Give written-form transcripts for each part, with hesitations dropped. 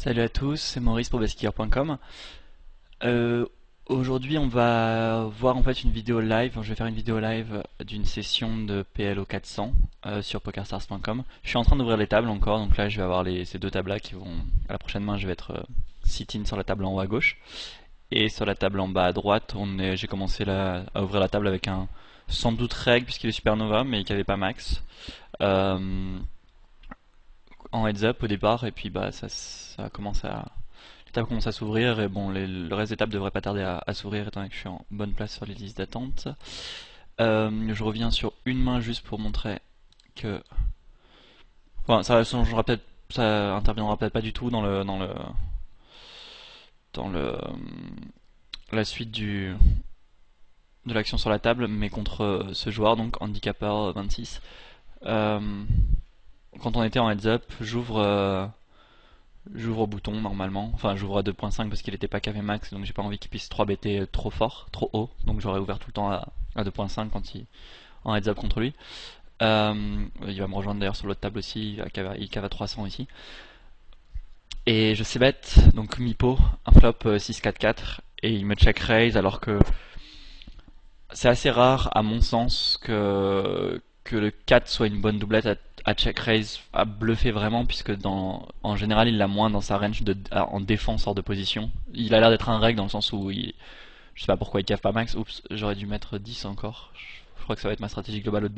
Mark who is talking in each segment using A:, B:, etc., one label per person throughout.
A: Salut à tous, c'est Maurice pour bestkicker.com. Euh, Aujourd'hui, on va voir en fait une vidéo live. Je vais faire une vidéo live d'une session de PLO 400 sur pokerstars.com. Je suis en train d'ouvrir les tables encore, donc là je vais avoir ces deux tables là qui vont. À la prochaine main, je vais être sit-in sur la table en haut à gauche. Et sur la table en bas à droite, j'ai commencé à ouvrir la table avec un sans doute reg puisqu'il est supernova, mais qui avait pas max. Euh, En heads up au départ, et puis bah ça commence à. L'étape commence à s'ouvrir et bon, le reste des tables devrait pas tarder à s'ouvrir étant donné que je suis en bonne place sur les listes d'attente. Je reviens sur une main juste pour montrer que, enfin, ça changera peut-être, ça interviendra peut-être pas du tout dans la suite de l'action sur la table, mais contre ce joueur donc handicapper 26. Euh, Quand on était en heads up, j'ouvre au bouton normalement, enfin j'ouvre à 2.5 parce qu'il était pas KV max, donc j'ai pas envie qu'il puisse 3 BT trop fort, trop haut, donc j'aurais ouvert tout le temps à 2.5 en heads up contre lui. Il va me rejoindre d'ailleurs sur l'autre table aussi, il cave à 300 ici. Et je sais bête, donc mi-pot, un flop 6-4-4, et il me check raise alors que c'est assez rare à mon sens que le 4 soit une bonne doublette à check raise, à bluffer vraiment, puisque en général il l'a moins dans sa range en défense hors de position. Il a l'air d'être un reg dans le sens où je sais pas pourquoi il cave pas max. Oups, j'aurais dû mettre 10 encore. Je crois que ça va être ma stratégie globale en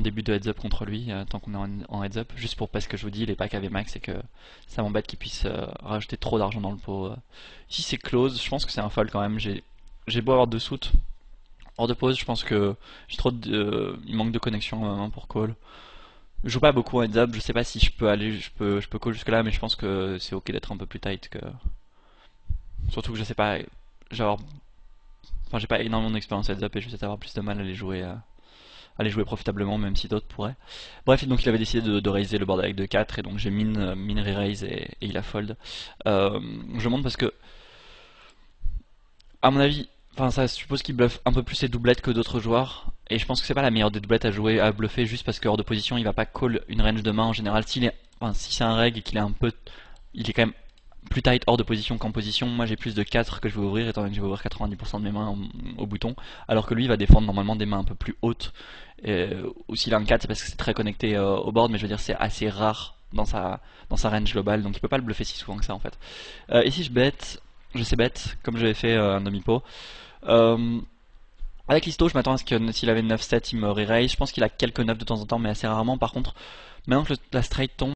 A: début de heads up contre lui, tant qu'on est en heads up. Juste pour parce que je vous dis, il est pas KV max et que ça m'embête qu'il puisse rajouter trop d'argent dans le pot. Ici c'est close, je pense que c'est un fold quand même. J'ai beau avoir deux suits. Hors de pause, je pense que il manque de connexion pour call. Je joue pas beaucoup en heads up, je sais pas si je peux aller, je peux call jusque là, mais je pense que c'est ok d'être un peu plus tight que. Surtout que je sais pas, genre, enfin j'ai pas énormément d'expérience heads up et je vais peut-être avoir plus de mal à les jouer profitablement, même si d'autres pourraient. Bref, donc il avait décidé de raiser le board avec 2-4 et donc j'ai mine re-raise et il a fold. Je monte parce que, à mon avis, enfin, ça suppose qu'il bluffe un peu plus ses doublettes que d'autres joueurs. Et je pense que c'est pas la meilleure des doublettes à jouer, à bluffer juste parce que hors de position, il va pas call une range de main en général. Enfin, si c'est un reg et qu'il est un peu. Il est quand même plus tight hors de position qu'en position. Moi j'ai plus de 4 que je vais ouvrir, étant donné que je vais ouvrir 90% de mes mains au bouton. Alors que lui il va défendre normalement des mains un peu plus hautes. Ou s'il a un 4, c'est parce que c'est très connecté au board, mais je veux dire, c'est assez rare dans sa range globale. Donc il peut pas le bluffer si souvent que ça en fait. Ici je sais bet, comme j'avais fait un demi-pot. Euh, Avec l'histo, je m'attends à ce que s'il avait 9-7, il me re-raise. Je pense qu'il a quelques 9 de temps en temps, mais assez rarement. Par contre, maintenant que la straight tombe,